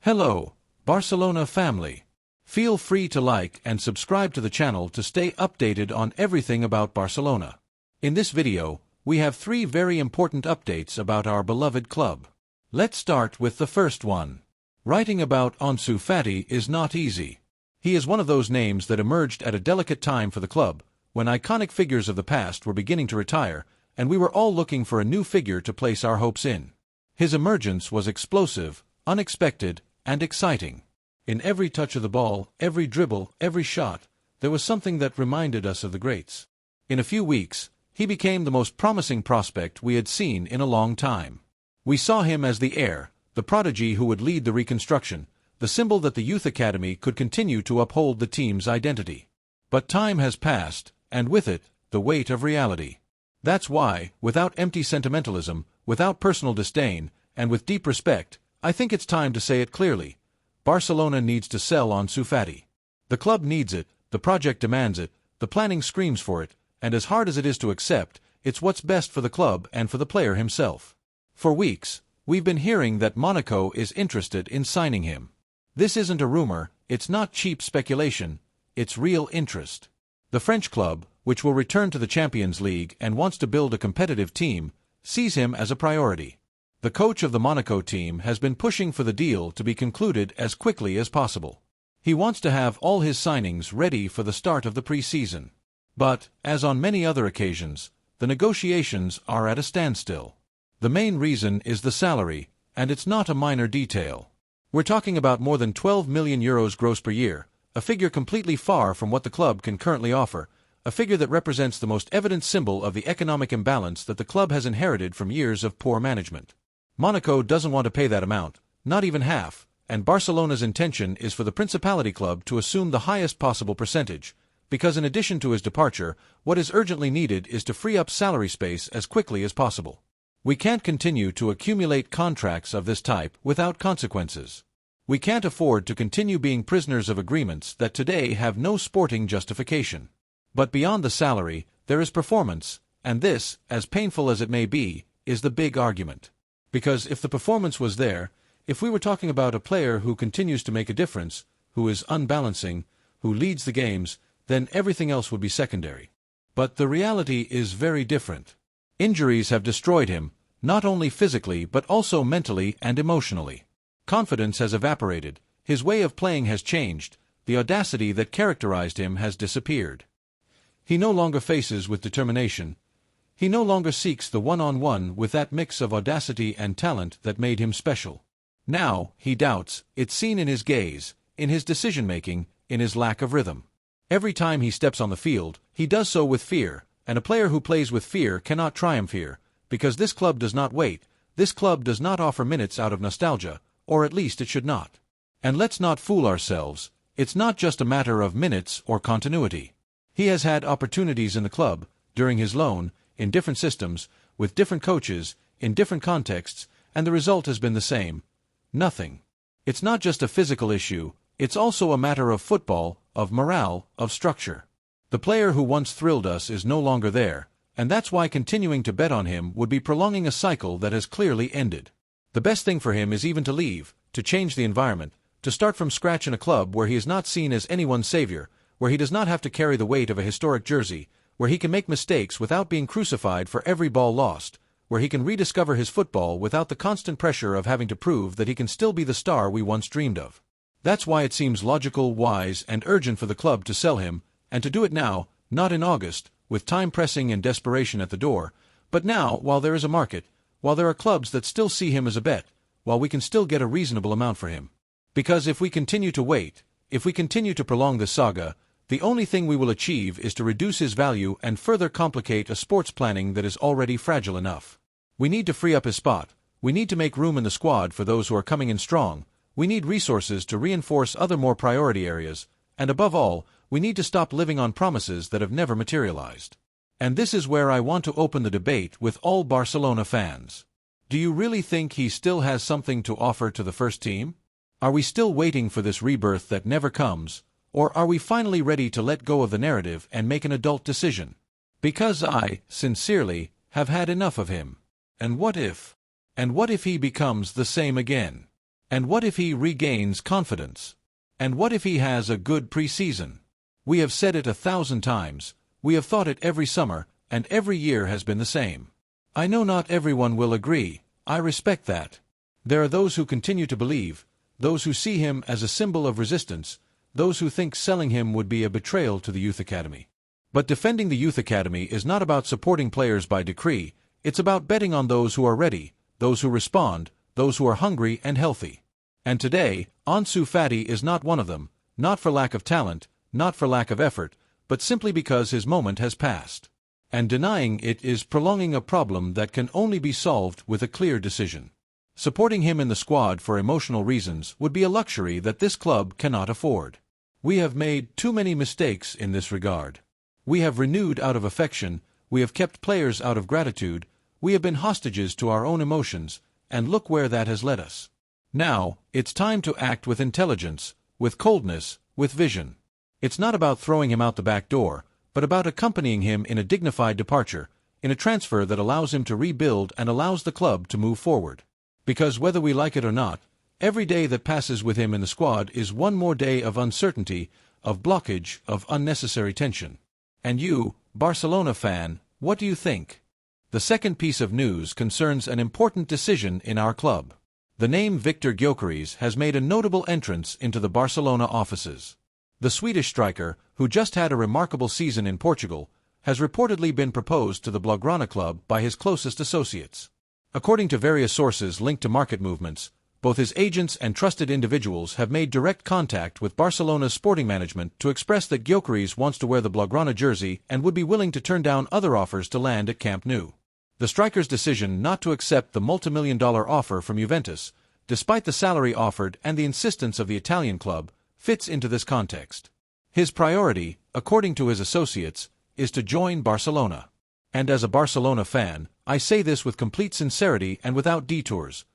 Hello, Barcelona family. Feel free to like and subscribe to the channel to stay updated on everything about Barcelona. In this video, we have 3 very important updates about our beloved club. Let's start with the first one. Writing about Ansu Fati is not easy. He is one of those names that emerged at a delicate time for the club, when iconic figures of the past were beginning to retire, and we were all looking for a new figure to place our hopes in. His emergence was explosive, unexpected, and exciting. In every touch of the ball, every dribble, every shot, there was something that reminded us of the greats. In a few weeks, he became the most promising prospect we had seen in a long time. We saw him as the heir, the prodigy who would lead the reconstruction, the symbol that the youth academy could continue to uphold the team's identity. But time has passed, and with it, the weight of reality. That's why, without empty sentimentalism, without personal disdain, and with deep respect, I think it's time to say it clearly. Barcelona needs to sell Ansu Fati. The club needs it, the project demands it, the planning screams for it, and as hard as it is to accept, it's what's best for the club and for the player himself. For weeks, we've been hearing that Monaco is interested in signing him. This isn't a rumor, it's not cheap speculation, it's real interest. The French club, which will return to the Champions League and wants to build a competitive team, sees him as a priority. The coach of the Monaco team has been pushing for the deal to be concluded as quickly as possible. He wants to have all his signings ready for the start of the pre-season. But, as on many other occasions, the negotiations are at a standstill. The main reason is the salary, and it's not a minor detail. We're talking about more than €12 million gross per year, a figure completely far from what the club can currently offer, a figure that represents the most evident symbol of the economic imbalance that the club has inherited from years of poor management. Monaco doesn't want to pay that amount, not even half, and Barcelona's intention is for the Principality club to assume the highest possible percentage, because in addition to his departure, what is urgently needed is to free up salary space as quickly as possible. We can't continue to accumulate contracts of this type without consequences. We can't afford to continue being prisoners of agreements that today have no sporting justification. But beyond the salary, there is performance, and this, as painful as it may be, is the big argument. Because if the performance was there, if we were talking about a player who continues to make a difference, who is unbalancing, who leads the games, then everything else would be secondary. But the reality is very different. Injuries have destroyed him, not only physically but also mentally and emotionally. Confidence has evaporated, his way of playing has changed, the audacity that characterized him has disappeared. He no longer faces with determination. He no longer seeks the one-on-one with that mix of audacity and talent that made him special. Now, he doubts, it's seen in his gaze, in his decision-making, in his lack of rhythm. Every time he steps on the field, he does so with fear, and a player who plays with fear cannot triumph here, because this club does not wait, this club does not offer minutes out of nostalgia, or at least it should not. And let's not fool ourselves, it's not just a matter of minutes or continuity. He has had opportunities in the club, during his loan, in different systems, with different coaches, in different contexts, and the result has been the same. Nothing. It's not just a physical issue, it's also a matter of football, of morale, of structure. The player who once thrilled us is no longer there, and that's why continuing to bet on him would be prolonging a cycle that has clearly ended. The best thing for him is even to leave, to change the environment, to start from scratch in a club where he is not seen as anyone's savior, where he does not have to carry the weight of a historic jersey, where he can make mistakes without being crucified for every ball lost, where he can rediscover his football without the constant pressure of having to prove that he can still be the star we once dreamed of. That's why it seems logical, wise, and urgent for the club to sell him, and to do it now, not in August, with time pressing and desperation at the door, but now while there is a market, while there are clubs that still see him as a bet, while we can still get a reasonable amount for him. Because if we continue to wait, if we continue to prolong this saga, the only thing we will achieve is to reduce his value and further complicate a sports planning that is already fragile enough. We need to free up his spot, we need to make room in the squad for those who are coming in strong, we need resources to reinforce other more priority areas, and above all, we need to stop living on promises that have never materialized. And this is where I want to open the debate with all Barcelona fans. Do you really think he still has something to offer to the first team? Are we still waiting for this rebirth that never comes? Or are we finally ready to let go of the narrative and make an adult decision? Because I, sincerely, have had enough of him. And what if he becomes the same again? And what if he regains confidence? And what if he has a good preseason? We have said it 1,000 times, we have thought it every summer, and every year has been the same. I know not everyone will agree, I respect that. There are those who continue to believe, those who see him as a symbol of resistance, those who think selling him would be a betrayal to the Youth Academy. But defending the Youth Academy is not about supporting players by decree, it's about betting on those who are ready, those who respond, those who are hungry and healthy. And today, Ansu Fati is not one of them, not for lack of talent, not for lack of effort, but simply because his moment has passed. And denying it is prolonging a problem that can only be solved with a clear decision. Supporting him in the squad for emotional reasons would be a luxury that this club cannot afford. We have made too many mistakes in this regard. We have renewed out of affection, we have kept players out of gratitude, we have been hostages to our own emotions, and look where that has led us. Now, it's time to act with intelligence, with coldness, with vision. It's not about throwing him out the back door, but about accompanying him in a dignified departure, in a transfer that allows him to rebuild and allows the club to move forward. Because whether we like it or not, every day that passes with him in the squad is one more day of uncertainty, of blockage, of unnecessary tension. And you, Barcelona fan, what do you think? The second piece of news concerns an important decision in our club. The name Viktor Gykeres has made a notable entrance into the Barcelona offices. The Swedish striker, who just had a remarkable season in Portugal, has reportedly been proposed to the Blaugrana club by his closest associates. According to various sources linked to market movements, both his agents and trusted individuals have made direct contact with Barcelona's sporting management to express that Gykeres wants to wear the Blaugrana jersey and would be willing to turn down other offers to land at Camp Nou. The striker's decision not to accept the multimillion-dollar offer from Juventus, despite the salary offered and the insistence of the Italian club, fits into this context. His priority, according to his associates, is to join Barcelona. And as a Barcelona fan, I say this with complete sincerity and without detours.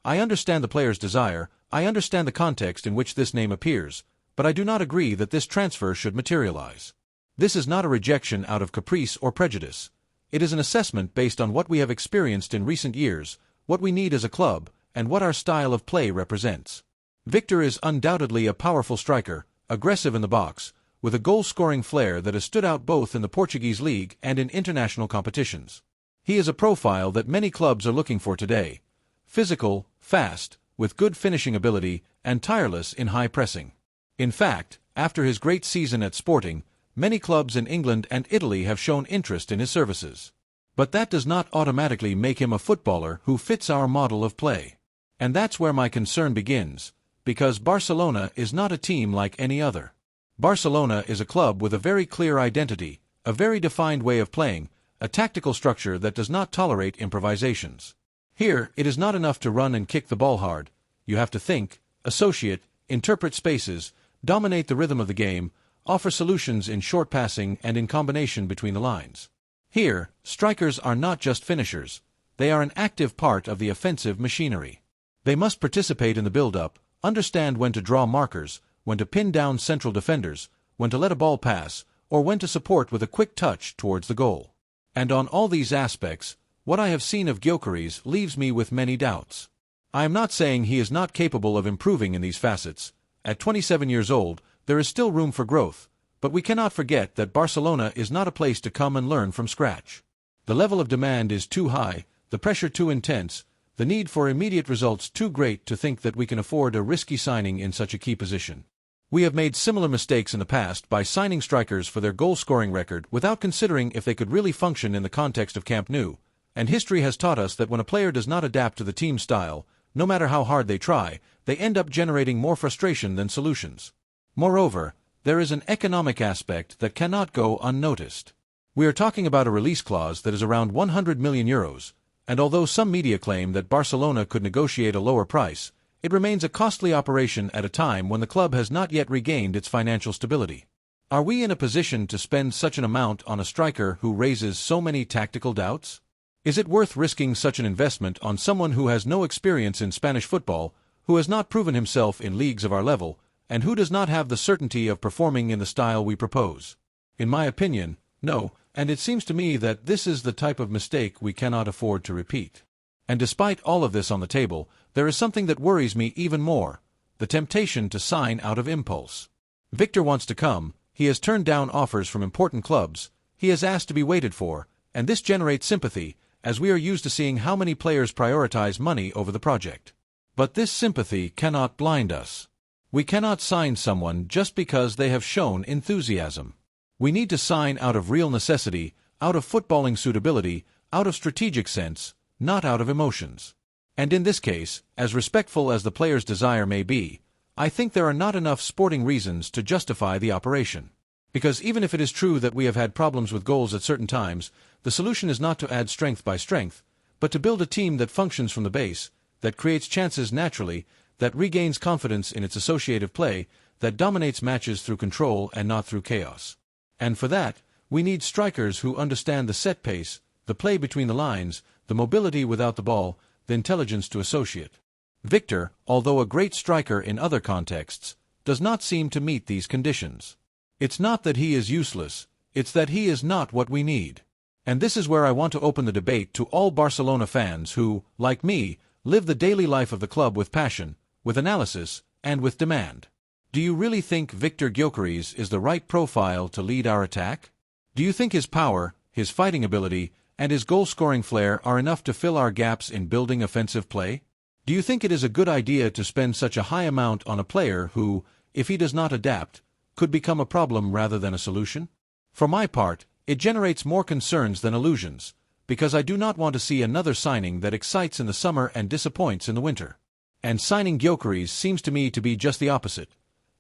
I understand the player's desire, I understand the context in which this name appears, but I do not agree that this transfer should materialize. This is not a rejection out of caprice or prejudice. It is an assessment based on what we have experienced in recent years, what we need as a club, and what our style of play represents. Viktor is undoubtedly a powerful striker, aggressive in the box, with a goal-scoring flair that has stood out both in the Portuguese league and in international competitions. He is a profile that many clubs are looking for today. Physical, fast, with good finishing ability, and tireless in high pressing. In fact, after his great season at Sporting, many clubs in England and Italy have shown interest in his services. But that does not automatically make him a footballer who fits our model of play. And that's where my concern begins, because Barcelona is not a team like any other. Barcelona is a club with a very clear identity, a very defined way of playing, a tactical structure that does not tolerate improvisations. Here, it is not enough to run and kick the ball hard. You have to think, associate, interpret spaces, dominate the rhythm of the game, offer solutions in short passing and in combination between the lines. Here, strikers are not just finishers. They are an active part of the offensive machinery. They must participate in the build-up, understand when to draw markers, when to pin down central defenders, when to let a ball pass, or when to support with a quick touch towards the goal. And on all these aspects, what I have seen of Gykeres leaves me with many doubts. I am not saying he is not capable of improving in these facets. At 27 years old, there is still room for growth, but we cannot forget that Barcelona is not a place to come and learn from scratch. The level of demand is too high, the pressure too intense, the need for immediate results too great to think that we can afford a risky signing in such a key position. We have made similar mistakes in the past by signing strikers for their goal-scoring record without considering if they could really function in the context of Camp Nou, and history has taught us that when a player does not adapt to the team style, no matter how hard they try, they end up generating more frustration than solutions. Moreover, there is an economic aspect that cannot go unnoticed. We are talking about a release clause that is around 100 million euros, and although some media claim that Barcelona could negotiate a lower price, it remains a costly operation at a time when the club has not yet regained its financial stability. Are we in a position to spend such an amount on a striker who raises so many tactical doubts? Is it worth risking such an investment on someone who has no experience in Spanish football, who has not proven himself in leagues of our level, and who does not have the certainty of performing in the style we propose? In my opinion, no, and it seems to me that this is the type of mistake we cannot afford to repeat. And despite all of this on the table, there is something that worries me even more: the temptation to sign out of impulse. Viktor wants to come, he has turned down offers from important clubs, he has asked to be waited for, and this generates sympathy, as we are used to seeing how many players prioritize money over the project. But this sympathy cannot blind us. We cannot sign someone just because they have shown enthusiasm. We need to sign out of real necessity, out of footballing suitability, out of strategic sense, not out of emotions. And in this case, as respectful as the player's desire may be, I think there are not enough sporting reasons to justify the operation. Because even if it is true that we have had problems with goals at certain times, the solution is not to add strength by strength, but to build a team that functions from the base, that creates chances naturally, that regains confidence in its associative play, that dominates matches through control and not through chaos. And for that, we need strikers who understand the set pace, the play between the lines, the mobility without the ball, the intelligence to associate. Viktor, although a great striker in other contexts, does not seem to meet these conditions. It's not that he is useless, it's that he is not what we need. And this is where I want to open the debate to all Barcelona fans who, like me, live the daily life of the club with passion, with analysis, and with demand. Do you really think Viktor Gykeres is the right profile to lead our attack? Do you think his power, his fighting ability, and his goal-scoring flair are enough to fill our gaps in building offensive play? Do you think it is a good idea to spend such a high amount on a player who, if he does not adapt, could become a problem rather than a solution? For my part, it generates more concerns than illusions, because I do not want to see another signing that excites in the summer and disappoints in the winter. And signing Gykeres seems to me to be just the opposite: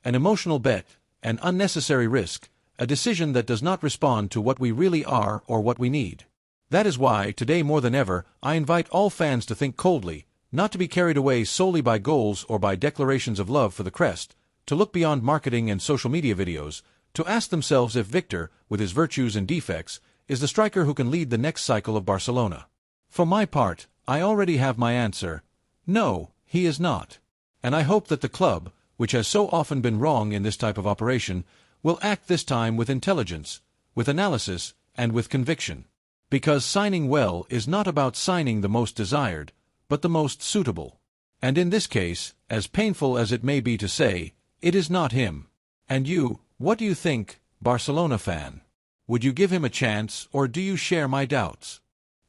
an emotional bet, an unnecessary risk, a decision that does not respond to what we really are or what we need. That is why, today more than ever, I invite all fans to think coldly, not to be carried away solely by goals or by declarations of love for the crest, to look beyond marketing and social media videos, to ask themselves if Viktor, with his virtues and defects, is the striker who can lead the next cycle of Barcelona. For my part, I already have my answer: no, he is not. And I hope that the club, which has so often been wrong in this type of operation, will act this time with intelligence, with analysis, and with conviction. Because signing well is not about signing the most desired, but the most suitable. And in this case, as painful as it may be to say, it is not him. And you, what do you think, Barcelona fan? Would you give him a chance, or do you share my doubts?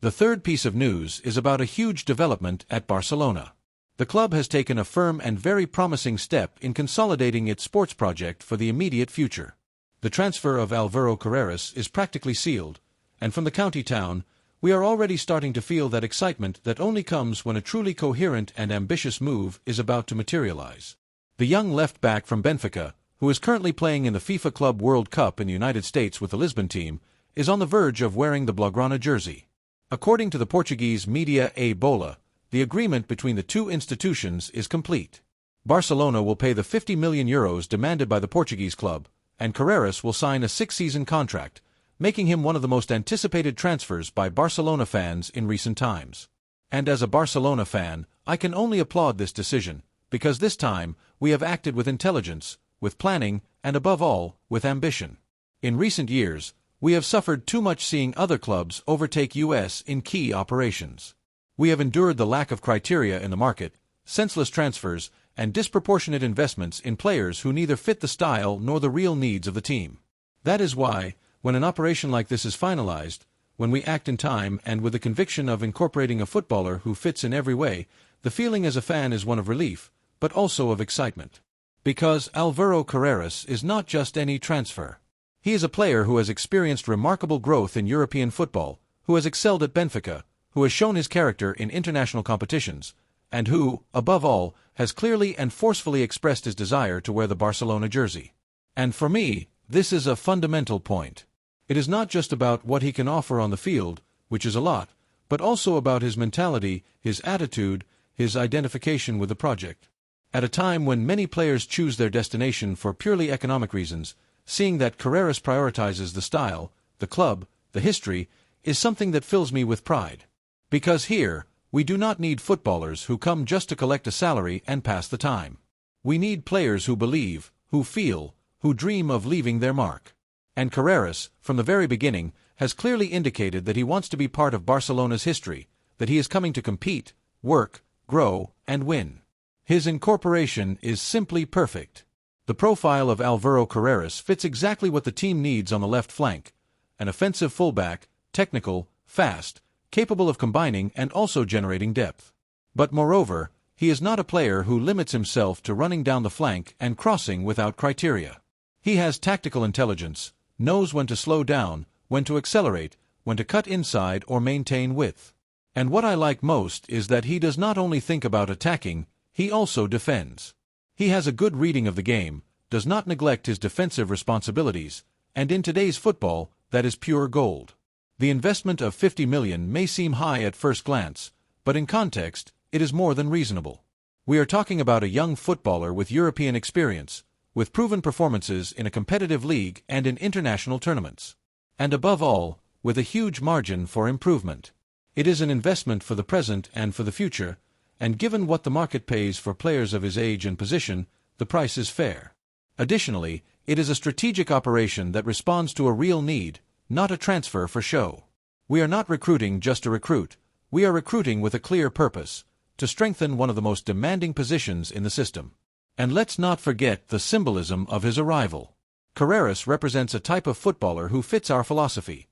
The third piece of news is about a huge development at Barcelona. The club has taken a firm and very promising step in consolidating its sports project for the immediate future. The transfer of Alvaro Carreras is practically sealed, and from the county town, we are already starting to feel that excitement that only comes when a truly coherent and ambitious move is about to materialize. The young left-back from Benfica, who is currently playing in the FIFA Club World Cup in the United States with the Lisbon team, is on the verge of wearing the Blaugrana jersey. According to the Portuguese media A Bola, the agreement between the two institutions is complete. Barcelona will pay the €50 million demanded by the Portuguese club, and Carreras will sign a 6-season contract, making him one of the most anticipated transfers by Barcelona fans in recent times. And as a Barcelona fan, I can only applaud this decision, because this time we have acted with intelligence, with planning, and above all, with ambition. In recent years, we have suffered too much seeing other clubs overtake us in key operations. We have endured the lack of criteria in the market, senseless transfers, and disproportionate investments in players who neither fit the style nor the real needs of the team. That is why, when an operation like this is finalized, when we act in time and with the conviction of incorporating a footballer who fits in every way, the feeling as a fan is one of relief, but also of excitement. Because Alvaro Carreras is not just any transfer. He is a player who has experienced remarkable growth in European football, who has excelled at Benfica, who has shown his character in international competitions, and who, above all, has clearly and forcefully expressed his desire to wear the Barcelona jersey. And for me, this is a fundamental point. It is not just about what he can offer on the field, which is a lot, but also about his mentality, his attitude, his identification with the project. At a time when many players choose their destination for purely economic reasons, seeing that Carreras prioritizes the style, the club, the history, is something that fills me with pride. Because here, we do not need footballers who come just to collect a salary and pass the time. We need players who believe, who feel, who dream of leaving their mark. And Carreras, from the very beginning, has clearly indicated that he wants to be part of Barcelona's history, that he is coming to compete, work, grow, and win. His incorporation is simply perfect. The profile of Alvaro Carreras fits exactly what the team needs on the left flank: an offensive fullback, technical, fast, capable of combining and also generating depth. But moreover, he is not a player who limits himself to running down the flank and crossing without criteria. He has tactical intelligence, knows when to slow down, when to accelerate, when to cut inside or maintain width. And what I like most is that he does not only think about attacking, he also defends. He has a good reading of the game, does not neglect his defensive responsibilities, and in today's football, that is pure gold. The investment of 50 million may seem high at first glance, but in context, it is more than reasonable. We are talking about a young footballer with European experience, with proven performances in a competitive league and in international tournaments. And above all, with a huge margin for improvement. It is an investment for the present and for the future, and given what the market pays for players of his age and position, the price is fair. Additionally, it is a strategic operation that responds to a real need, not a transfer for show. We are not recruiting just to recruit, we are recruiting with a clear purpose: to strengthen one of the most demanding positions in the system. And let's not forget the symbolism of his arrival. Carreras represents a type of footballer who fits our philosophy: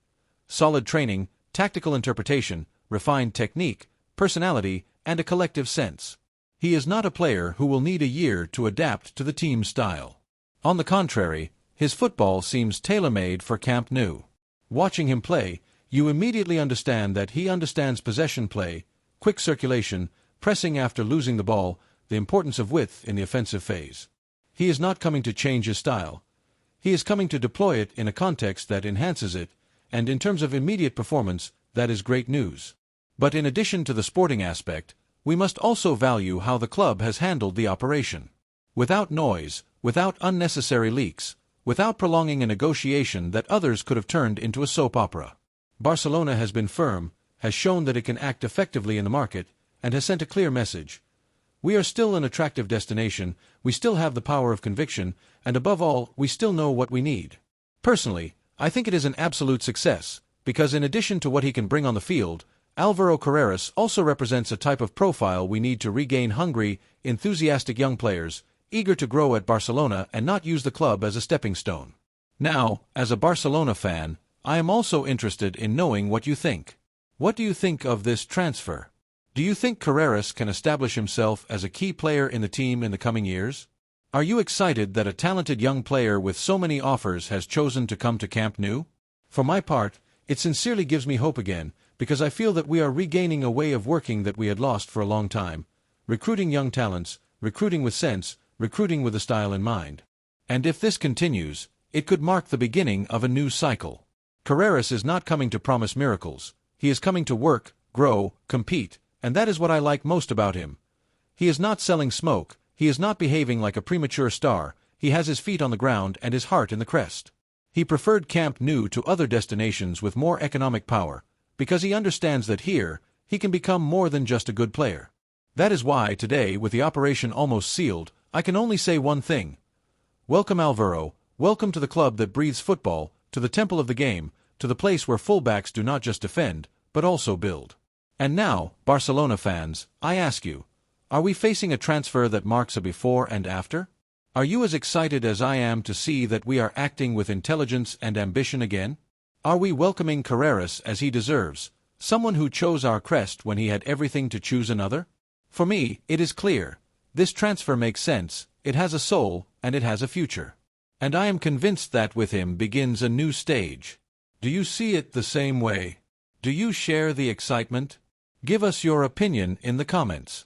solid training, tactical interpretation, refined technique, personality, and a collective sense. He is not a player who will need a year to adapt to the team's style. On the contrary, his football seems tailor-made for Camp Nou. Watching him play, you immediately understand that he understands possession play, quick circulation, pressing after losing the ball, the importance of width in the offensive phase. He is not coming to change his style. He is coming to deploy it in a context that enhances it, and in terms of immediate performance, that is great news. But in addition to the sporting aspect, we must also value how the club has handled the operation. Without noise, without unnecessary leaks, without prolonging a negotiation that others could have turned into a soap opera. Barcelona has been firm, has shown that it can act effectively in the market, and has sent a clear message. We are still an attractive destination, we still have the power of conviction, and above all, we still know what we need. Personally, I think it is an absolute success, because in addition to what he can bring on the field, Alvaro Carreras also represents a type of profile we need to regain: hungry, enthusiastic young players, eager to grow at Barcelona and not use the club as a stepping stone. Now, as a Barcelona fan, I am also interested in knowing what you think. What do you think of this transfer? Do you think Carreras can establish himself as a key player in the team in the coming years? Are you excited that a talented young player with so many offers has chosen to come to Camp Nou? For my part, it sincerely gives me hope again, because I feel that we are regaining a way of working that we had lost for a long time: recruiting young talents, recruiting with sense, recruiting with a style in mind. And if this continues, it could mark the beginning of a new cycle. Carreras is not coming to promise miracles. He is coming to work, grow, compete, and that is what I like most about him. He is not selling smoke, he is not behaving like a premature star, he has his feet on the ground and his heart in the crest. He preferred Camp Nou to other destinations with more economic power, because he understands that here, he can become more than just a good player. That is why today, with the operation almost sealed, I can only say one thing. Welcome Alvaro, welcome to the club that breathes football, to the temple of the game, to the place where fullbacks do not just defend, but also build. And now, Barcelona fans, I ask you, are we facing a transfer that marks a before and after? Are you as excited as I am to see that we are acting with intelligence and ambition again? Are we welcoming Carreras as he deserves, someone who chose our crest when he had everything to choose another? For me, it is clear. This transfer makes sense, it has a soul, and it has a future. And I am convinced that with him begins a new stage. Do you see it the same way? Do you share the excitement? Give us your opinion in the comments.